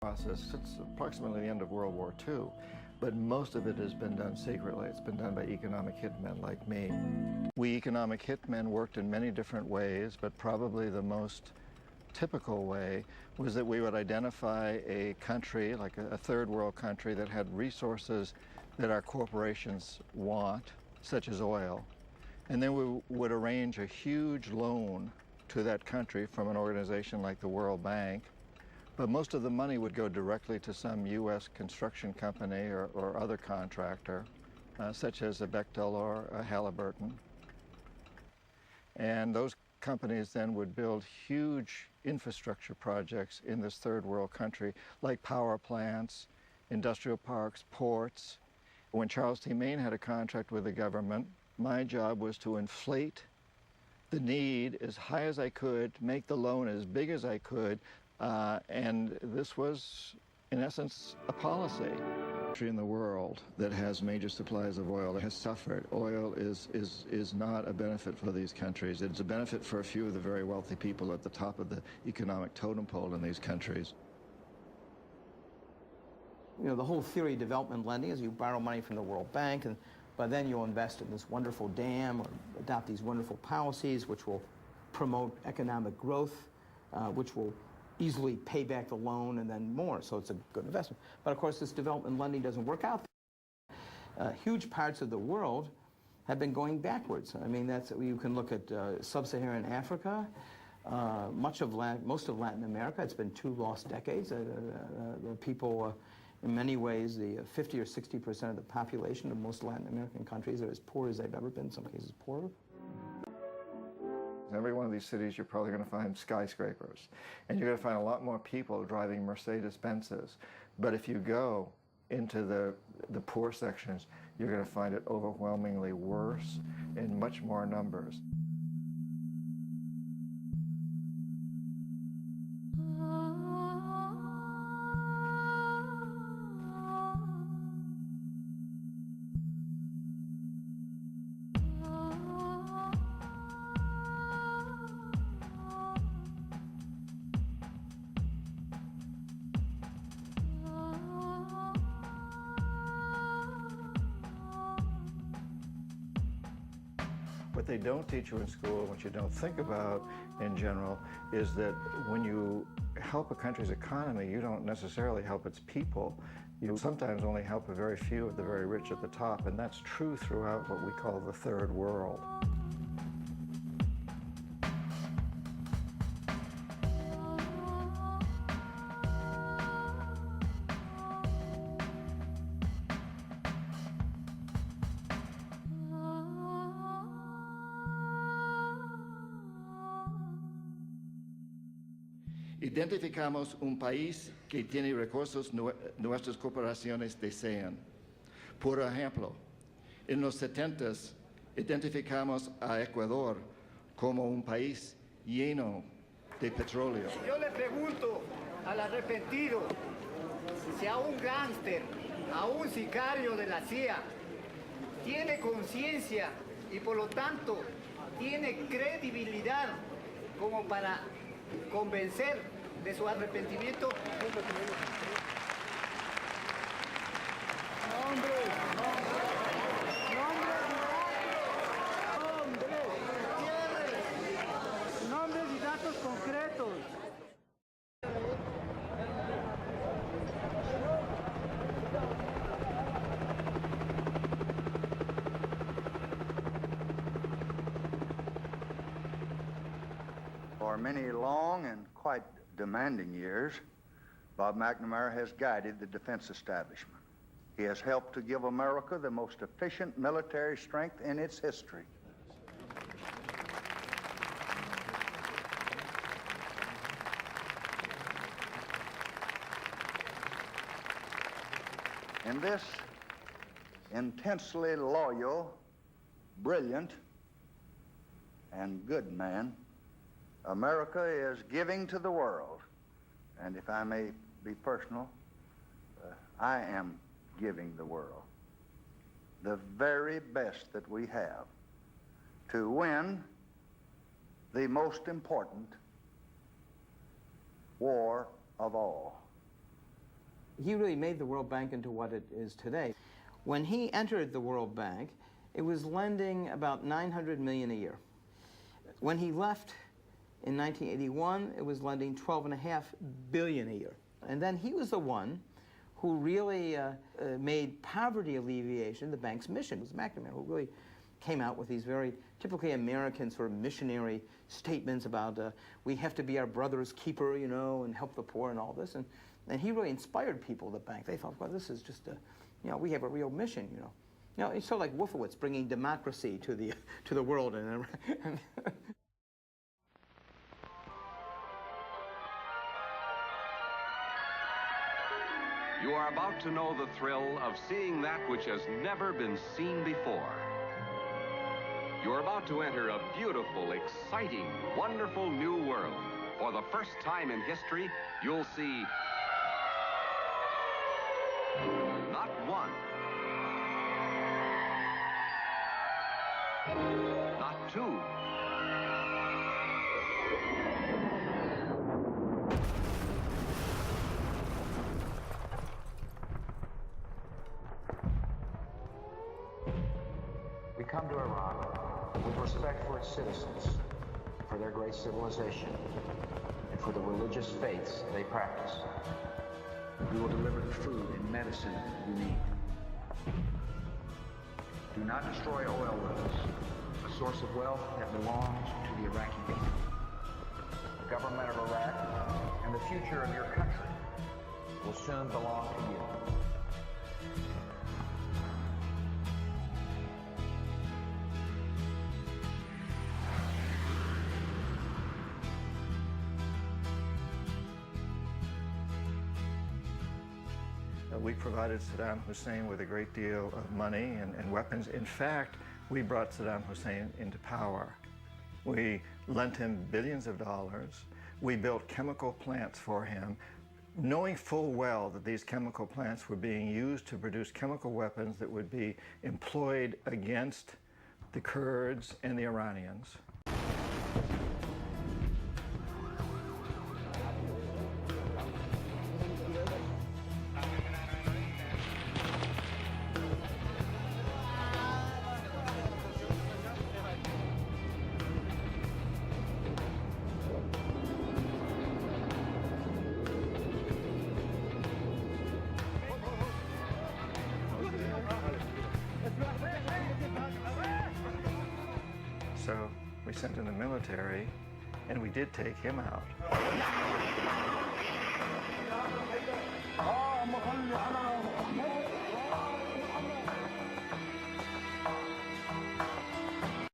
Process since approximately the end of World War II, but most of it has been done secretly. It's been done by economic hitmen like me. We economic hitmen worked in many different ways, but probably the most typical way was that we would identify a country, like a third world country, that had resources that our corporations want, such as oil, and then we would arrange a huge loan to that country from an organization like the World Bank. But most of the money would go directly to some U.S. construction company or other contractor, such as a Bechtel or a Halliburton. And those companies then would build huge infrastructure projects in this third world country, like power plants, industrial parks, ports. When Charles T. Maine had a contract with the government, my job was to inflate the need as high as I could, make the loan as big as I could, and this was, in essence, a policy. Country in the world that has major supplies of oil has suffered. Oil is not a benefit for these countries. It's a benefit for a few of the very wealthy people at the top of the economic totem pole in these countries. You know, the whole theory of development lending is you borrow money from the World Bank, and but then you'll invest in this wonderful dam or adopt these wonderful policies which will promote economic growth, which will easily pay back the loan and then more, so it's a good investment. But of course, this development lending doesn't work out. Huge parts of the world have been going backwards. I mean, you can look at sub-Saharan Africa, most of Latin America. It's been 2 lost decades. The people, in many ways, the 50 or 60% of the population of most Latin American countries are as poor as they've ever been, in some cases poorer. In every one of these cities, you're probably going to find skyscrapers, and you're going to find a lot more people driving Mercedes-Benzes. But if you go into the poor sections, you're going to find it overwhelmingly worse in much more numbers. What they don't teach you in school, what you don't think about in general, is that when you help a country's economy, you don't necessarily help its people. You sometimes only help a very few of the very rich at the top, and that's true throughout what we call the third world. Identificamos un país que tiene recursos nuestras corporaciones desean. Por ejemplo, en los 70s identificamos a Ecuador como un país lleno de petróleo. Yo le pregunto al arrepentido si a un gángster, a un sicario de la CIA, tiene conciencia y por lo tanto tiene credibilidad como para convencer de su arrepentimiento. Nombres y datos concretos. For many long and quite demanding years, Bob McNamara has guided the defense establishment. He has helped to give America the most efficient military strength in its history. In this intensely loyal, brilliant, and good man, America is giving to the world, and if I may be personal, I am giving the world the very best that we have to win the most important war of all, He really made the World Bank into what it is today. When he entered the World Bank, it was lending about $900 million a year. When he left in 1981, it was lending $12.5 billion a year. And then he was the one who really made poverty alleviation the bank's mission. It was McNamara who really came out with these very typically American sort of missionary statements about we have to be our brother's keeper, you know, and help the poor and all this. And he really inspired people at the bank. They thought, well, this is just a, you know, we have a real mission, you know. You know, it's sort of like Wolfowitz bringing democracy to the world. And You are about to know the thrill of seeing that which has never been seen before. You're about to enter a beautiful, exciting, wonderful new world. For the first time in history, you'll see not one, not two, We come to Iraq with respect for its citizens, for their great civilization, and for the religious faiths they practice. We will deliver the food and medicine you need. Do not destroy oil wells, a source of wealth that belongs to the Iraqi people. The government of Iraq and the future of your country will soon belong to you. We provided Saddam Hussein with a great deal of money and weapons. In fact, we brought Saddam Hussein into power. We lent him billions of dollars. We built chemical plants for him, knowing full well that these chemical plants were being used to produce chemical weapons that would be employed against the Kurds and the Iranians. So we sent in the military, and we did take him out.